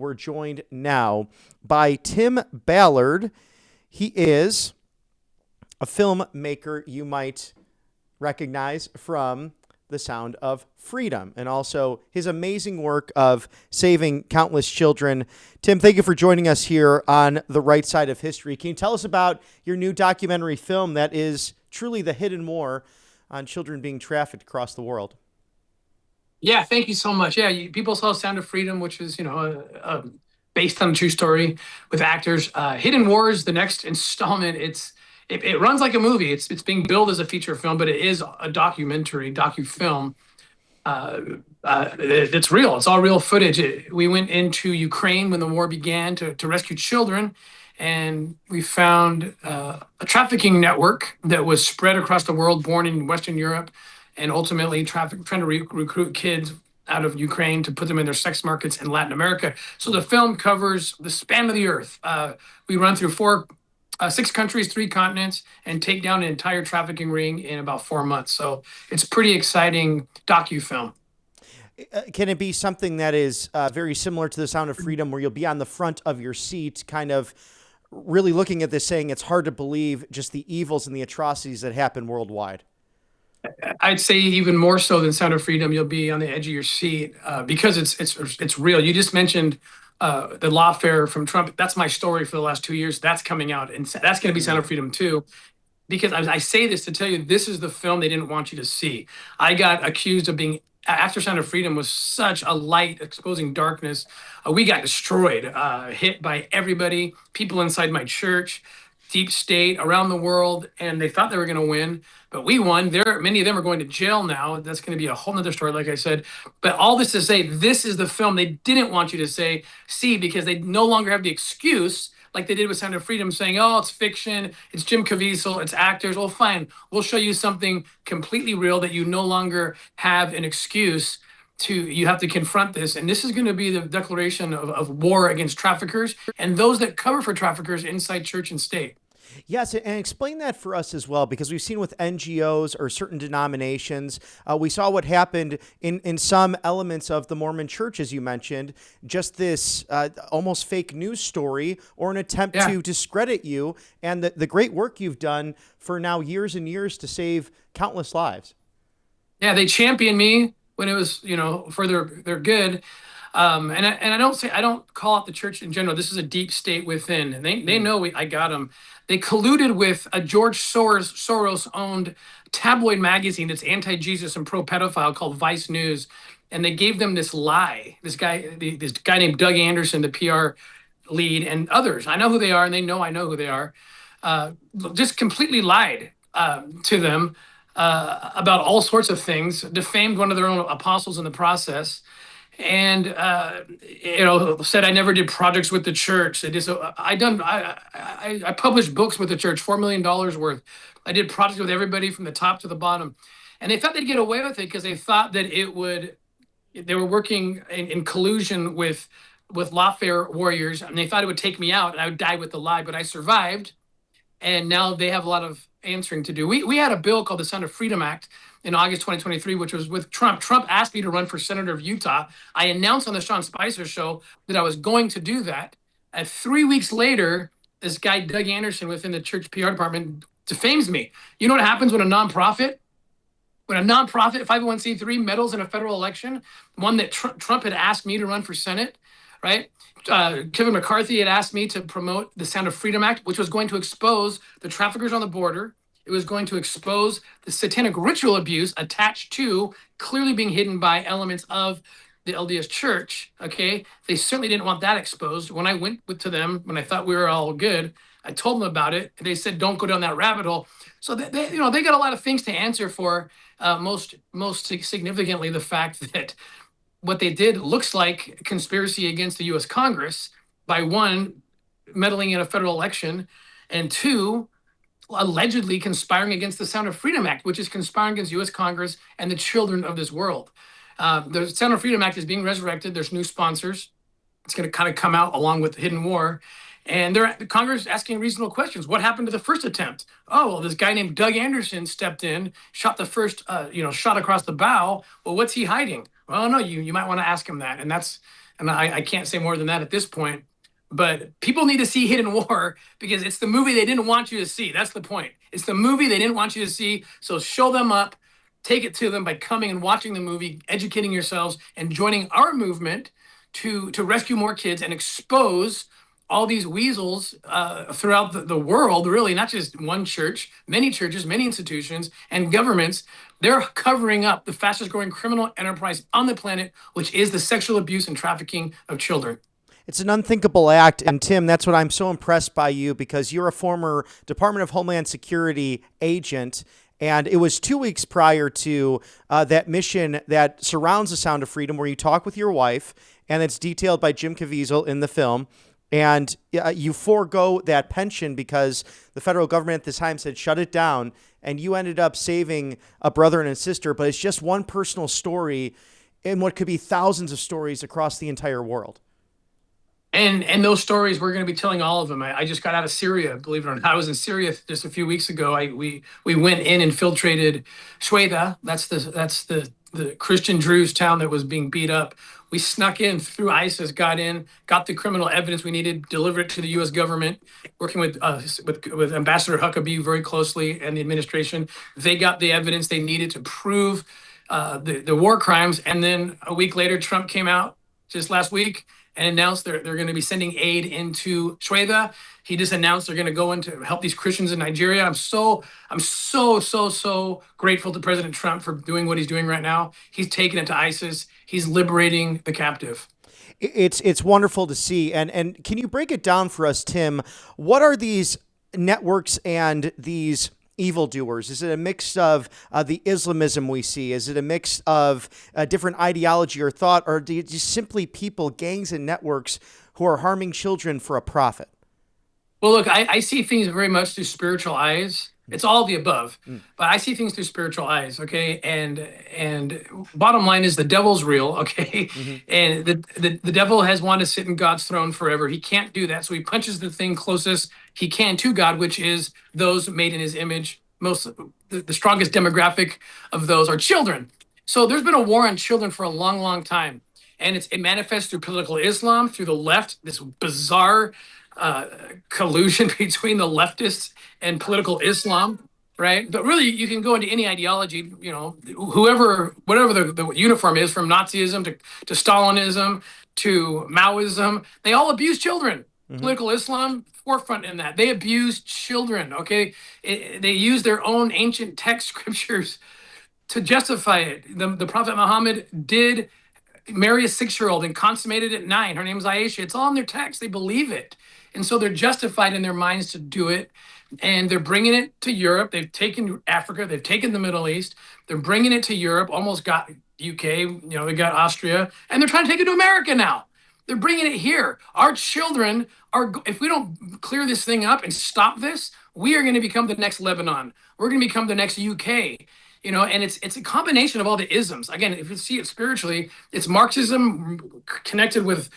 we're joined now by Tim Ballard. He is a filmmaker you might recognize from The Sound of Freedom and also his amazing work of saving countless children. Tim, thank you for joining us here on The Right Side of History. Can you tell us about your new documentary film that is truly the hidden war on children being trafficked across the world? Yeah, thank you so much. Yeah, people saw Sound of Freedom, which is, based on a true story with actors. Hidden Wars, the next installment. It runs like a movie. It's being billed as a feature film, but it is a docu-film. It's real. It's all real footage. We went into Ukraine when the war began to rescue children, and we found a trafficking network that was spread across the world, born in Western Europe, and ultimately trying to recruit kids out of Ukraine to put them in their sex markets in Latin America. So the film covers the span of the earth. We run through 6 countries, 3 continents, and take down an entire trafficking ring in about 4 months. So it's pretty exciting docu-film. Can it be something that is very similar to The Sound of Freedom, where you'll be on the front of your seat, kind of really looking at this saying it's hard to believe just the evils and the atrocities that happen worldwide? I'd say even more so than Sound of Freedom, you'll be on the edge of your seat because it's real. You just mentioned the lawfare from Trump. That's my story for the last 2 years. That's coming out, and that's going to be Sound of Freedom too. Because I say this to tell you, this is the film they didn't want you to see. I got accused of being, after Sound of Freedom was such a light exposing darkness, we got destroyed, hit by everybody, people inside my church, deep state, around the world, and they thought they were going to win, but we won. Many of them are going to jail now. That's going to be a whole nother story, like I said. But all this to say, this is the film they didn't want you to see, because they no longer have the excuse, like they did with Sound of Freedom, saying, oh, it's fiction, it's Jim Caviezel, it's actors. Well, fine, we'll show you something completely real that you no longer have an excuse to. You have to confront this. And this is going to be the declaration of war against traffickers and those that cover for traffickers inside church and state. Yes, and explain that for us as well, because we've seen with NGOs or certain denominations, we saw what happened in some elements of the Mormon Church, as you mentioned, just this almost fake news story or an attempt to discredit you and the great work you've done for now years and years to save countless lives. Yeah, they championed me when it was, for their good. And I don't call out the church in general. This is a deep state within, and they know I got them. They colluded with a George Soros-owned tabloid magazine that's anti-Jesus and pro-pedophile called Vice News, and they gave them this lie. This guy named Doug Anderson, the PR lead, and others. I know who they are, and they know I know who they are. Just completely lied to them about all sorts of things. Defamed one of their own apostles in the process. And said I never did projects with the church. I published books with the church, $4 million worth. I did projects with everybody from the top to the bottom, and they thought they'd get away with it because they thought that they were working in collusion with lawfare warriors, and they thought it would take me out and I would die with the lie. But I survived, and now they have a lot of answering to do. We had a bill called the Sound of Freedom Act in August 2023, which was with Trump. Trump asked me to run for senator of Utah. I announced on the Sean Spicer show that I was going to do that. And 3 weeks later, this guy, Doug Anderson, within the church PR department, defames me. You know what happens when a nonprofit 501c3 meddles in a federal election, one that Trump had asked me to run for Senate, right? Kevin McCarthy had asked me to promote the Sound of Freedom Act, which was going to expose the traffickers on the border. It was going to expose the satanic ritual abuse attached to clearly being hidden by elements of the LDS Church. Okay, they certainly didn't want that exposed. When I went to them, when I thought we were all good, I told them about it. They said, "Don't go down that rabbit hole." So they got a lot of things to answer for. Most significantly, the fact that what they did looks like conspiracy against the U.S. Congress by, one, meddling in a federal election, and two, allegedly conspiring against the Sound of Freedom Act, which is conspiring against U.S. Congress and the children of this world. The Sound of Freedom Act is being resurrected. There's new sponsors. It's going to kind of come out along with Hidden War. And the Congress asking reasonable questions. What happened to the first attempt? Oh, well, this guy named Doug Anderson stepped in, shot the first, shot across the bow. Well, what's he hiding? Well, no, you might want to ask him that. And that's and I can't say more than that at this point. But people need to see Hidden War because it's the movie they didn't want you to see. That's the point. It's the movie they didn't want you to see. So show them up, take it to them by coming and watching the movie, educating yourselves, and joining our movement to rescue more kids and expose all these weasels throughout the world, really, not just one church, many churches, many institutions, and governments. They're covering up the fastest growing criminal enterprise on the planet, which is the sexual abuse and trafficking of children. It's an unthinkable act. And Tim, that's what I'm so impressed by you, because you're a former Department of Homeland Security agent. And it was 2 weeks prior to that mission that surrounds the Sound of Freedom, where you talk with your wife, and it's detailed by Jim Caviezel in the film. And you forego that pension because the federal government at this time said shut it down, and you ended up saving a brother and a sister. But it's just one personal story in what could be thousands of stories across the entire world. And those stories, we're going to be telling all of them. I just got out of Syria, believe it or not. I was in Syria just a few weeks ago. We went in, infiltrated Shueda. That's the Christian Druze town that was being beat up. We snuck in through ISIS, got the criminal evidence we needed, delivered it to the U.S. government, working with Ambassador Huckabee very closely and the administration. They got the evidence they needed to prove the war crimes. And then a week later, Trump came out just last week and announced they're going to be sending aid into Shueda. He just announced they're going to go in to help these Christians in Nigeria. I'm so grateful to President Trump for doing what he's doing right now. He's taking it to ISIS. He's liberating the captive. It's wonderful to see. And can you break it down for us, Tim? What are these networks and these evildoers? Is it a mix of the Islamism we see? Is it a mix of a different ideology or thought, or do you just simply people, gangs and networks who are harming children for a profit? Well, look, I see things very much through spiritual eyes. It's all of the above, but I see things through spiritual eyes. Okay, and bottom line is the devil's real. Okay, and the devil has wanted to sit in God's throne forever. He can't do that, so he punches the thing closest he can to God, which is those made in His image. The strongest demographic of those are children. So there's been a war on children for a long, long time, and it manifests through political Islam, through the left. This bizarre collusion between the leftists and political Islam, right? But really, you can go into any ideology, whatever the uniform is, from Nazism to Stalinism to Maoism, they all abuse children. Political Islam, forefront in that. They abuse children, okay? They use their own ancient text scriptures to justify it. The Prophet Muhammad did marry a 6-year-old and consummated at 9. Her name is Aisha. It's all in their text. They believe it. And so they're justified in their minds to do it. And they're bringing it to Europe. They've taken Africa. They've taken the Middle East. They're bringing it to Europe, almost got UK, they got Austria. And they're trying to take it to America now. They're bringing it here. Our children if we don't clear this thing up and stop this, we are going to become the next Lebanon. We're going to become the next UK. And it's a combination of all the isms. Again, if you see it spiritually, it's Marxism connected with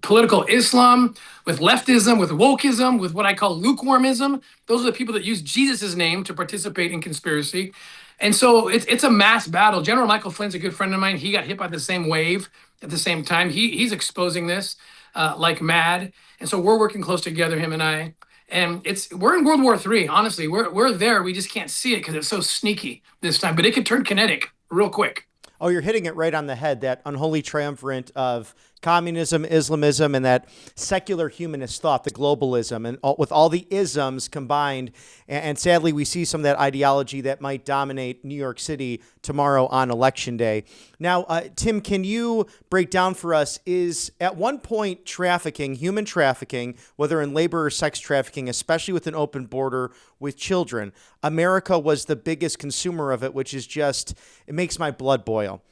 political Islam, with leftism, with wokeism, with what I call lukewarmism. Those are the people that use Jesus's name to participate in conspiracy. And so it's a mass battle. General Michael Flynn's a good friend of mine. He got hit by the same wave at the same time. He's exposing this like mad. And so we're working close together, him and I. And we're in World War III. Honestly, we're there. We just can't see it because it's so sneaky this time. But it could turn kinetic real quick. Oh, you're hitting it right on the head. That unholy triumvirate of communism, Islamism, and that secular humanist thought, the globalism, and with all the isms combined. And sadly, we see some of that ideology that might dominate New York City tomorrow on Election Day. Now, Tim, can you break down for us, is at one point trafficking, human trafficking, whether in labor or sex trafficking, especially with an open border with children, America was the biggest consumer of it, which is just, it makes my blood boil.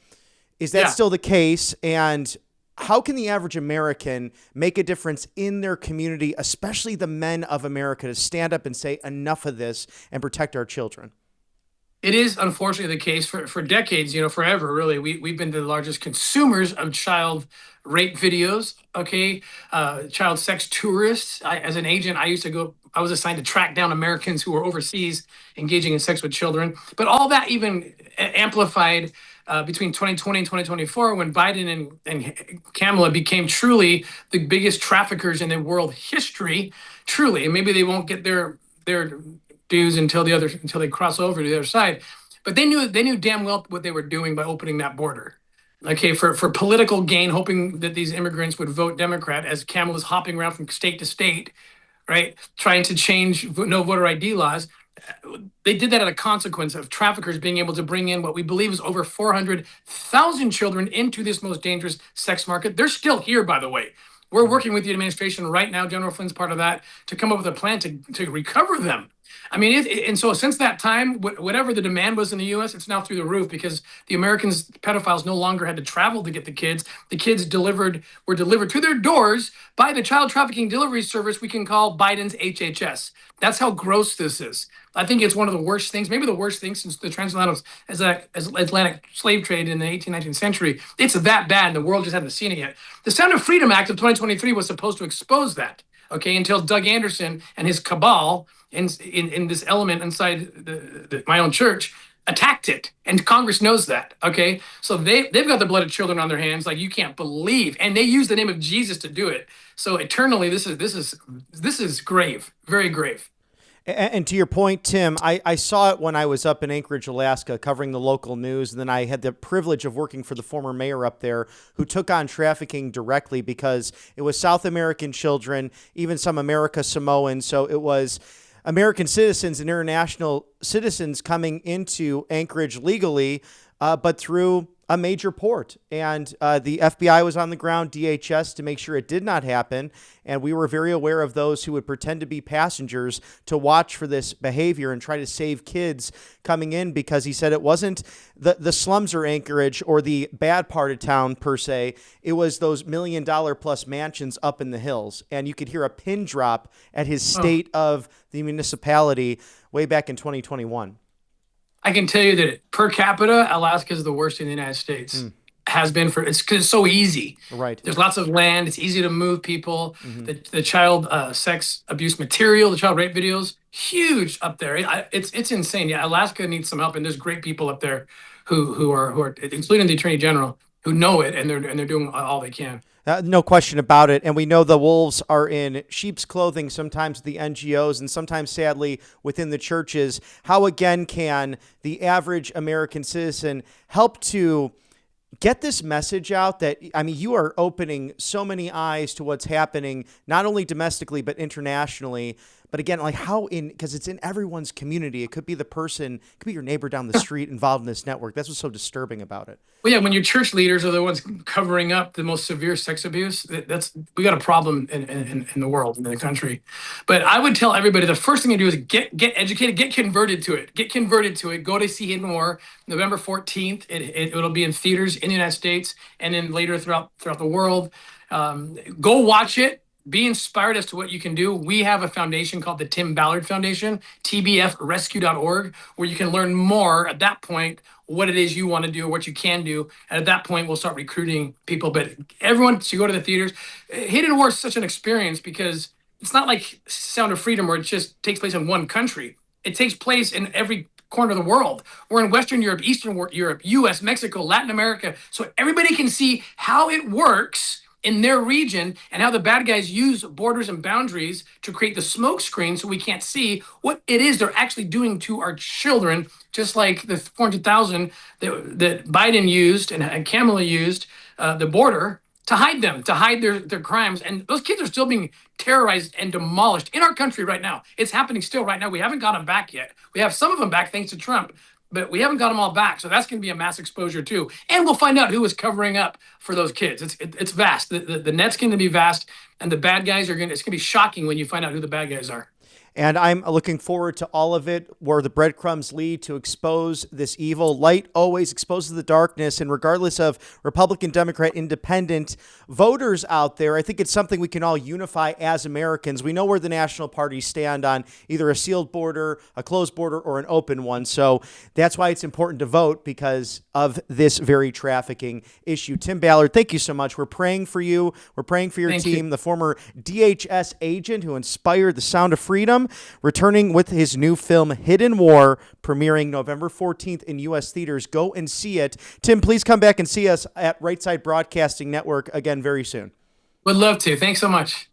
Is that still the case? And how can the average American make a difference in their community, especially the men of America, to stand up and say enough of this and protect our children? It is unfortunately the case for decades, forever, really. We've been the largest consumers of child rape videos, okay? Child sex tourists. As an agent, I was assigned to track down Americans who were overseas engaging in sex with children. But all that even amplified between 2020 and 2024, when Biden and Kamala became truly the biggest traffickers in the world history, truly, and maybe they won't get their dues until they cross over to the other side, but they knew damn well what they were doing by opening that border. Okay, for political gain, hoping that these immigrants would vote Democrat, as Kamala's hopping around from state to state, right, trying to change no voter ID laws. They did that at a consequence of traffickers being able to bring in what we believe is over 400,000 children into this most dangerous sex market. They're still here, by the way. We're working with the administration right now, General Flynn's part of that, to come up with a plan to recover them. I mean, and so since that time, whatever the demand was in the U.S., it's now through the roof, because the Americans, pedophiles, no longer had to travel to get the kids. The kids were delivered to their doors by the child trafficking delivery service we can call Biden's HHS. That's how gross this is. I think it's one of the worst things, maybe the worst thing since the transatlantic slave trade in the 18th, 19th century. It's that bad, and the world just hasn't seen it yet. The Sound of Freedom Act of 2023 was supposed to expose that, okay, until Doug Anderson and his cabal in this element inside my own church attacked it, and Congress knows that. Okay, so they've got the blood of children on their hands like you can't believe, and they use the name of Jesus to do it. So eternally, this is grave, very grave. And to your point, Tim, I saw it when I was up in Anchorage, Alaska, covering the local news. And then I had the privilege of working for the former mayor up there, who took on trafficking directly, because it was South American children, even some America Samoans. So it was American citizens and international citizens coming into Anchorage legally, but through a major port. And the FBI was on the ground, DHS, to make sure it did not happen. And we were very aware of those who would pretend to be passengers to watch for this behavior and try to save kids coming in, because he said it wasn't the slums or Anchorage or the bad part of town per se. It was those $1 million plus mansions up in the hills. And you could hear a pin drop at his state of the municipality way back in 2021. I can tell you that per capita, Alaska is the worst in the United States. Has been it's because it's so easy. Right. There's lots of land. It's easy to move people. The child sex abuse material, the child rape videos, huge up there. It's insane. Yeah, Alaska needs some help, and there's great people up there who are including the Attorney General, who know it, and they're doing all they can. No question about it. And we know the wolves are in sheep's clothing, sometimes the NGOs and sometimes, sadly, within the churches. How, again, can the average American citizen help to get this message out that, I mean, you are opening so many eyes to what's happening, not only domestically, but internationally. But again, like because it's in everyone's community. It could be the person, it could be your neighbor down the street involved in this network. That's what's so disturbing about it. Well, yeah, when your church leaders are the ones covering up the most severe sex abuse, we got a problem in the world, in the country. But I would tell everybody, the first thing to do is get educated, get converted to it. Go to See Hidden War, November 14th. It'll be in theaters in the United States and then later throughout the world. Go watch it. Be inspired as to what you can do. We have a foundation called the Tim Ballard Foundation, tbfrescue.org, where you can learn more at that point what it is you want to do, what you can do. And at that point, we'll start recruiting people. But everyone should go to the theaters. Hidden War is such an experience because it's not like Sound of Freedom where it just takes place in one country. It takes place in every corner of the world. We're in Western Europe, Eastern Europe, US, Mexico, Latin America. So everybody can see how it works in their region and how the bad guys use borders and boundaries to create the smoke screen so we can't see what it is they're actually doing to our children, just like the 400,000 that Biden used and Kamala used, the border, to hide them, to hide their crimes. And those kids are still being terrorized and demolished in our country right now. It's happening still right now. We haven't got them back yet. We have some of them back thanks to Trump, but we haven't got them all back. So that's going to be a mass exposure too. And we'll find out who was covering up for those kids. It's vast. The net's going to be vast, and the bad guys it's going to be shocking when you find out who the bad guys are. And I'm looking forward to all of it, where the breadcrumbs lead to expose this evil. Light always exposes the darkness. And regardless of Republican, Democrat, Independent voters out there, I think it's something we can all unify as Americans. We know where the national parties stand on either a sealed border, a closed border, or an open one. So that's why it's important to vote, because of this very trafficking issue. Tim Ballard, thank you so much. We're praying for you. We're praying for your team, the former DHS agent who inspired the Sound of Freedom. Tatum, returning with his new film Hidden War, premiering November 14th in U.S. theaters. Go and see it. Tim, please come back and see us at Right Side Broadcasting Network again very soon. Would love to. Thanks so much.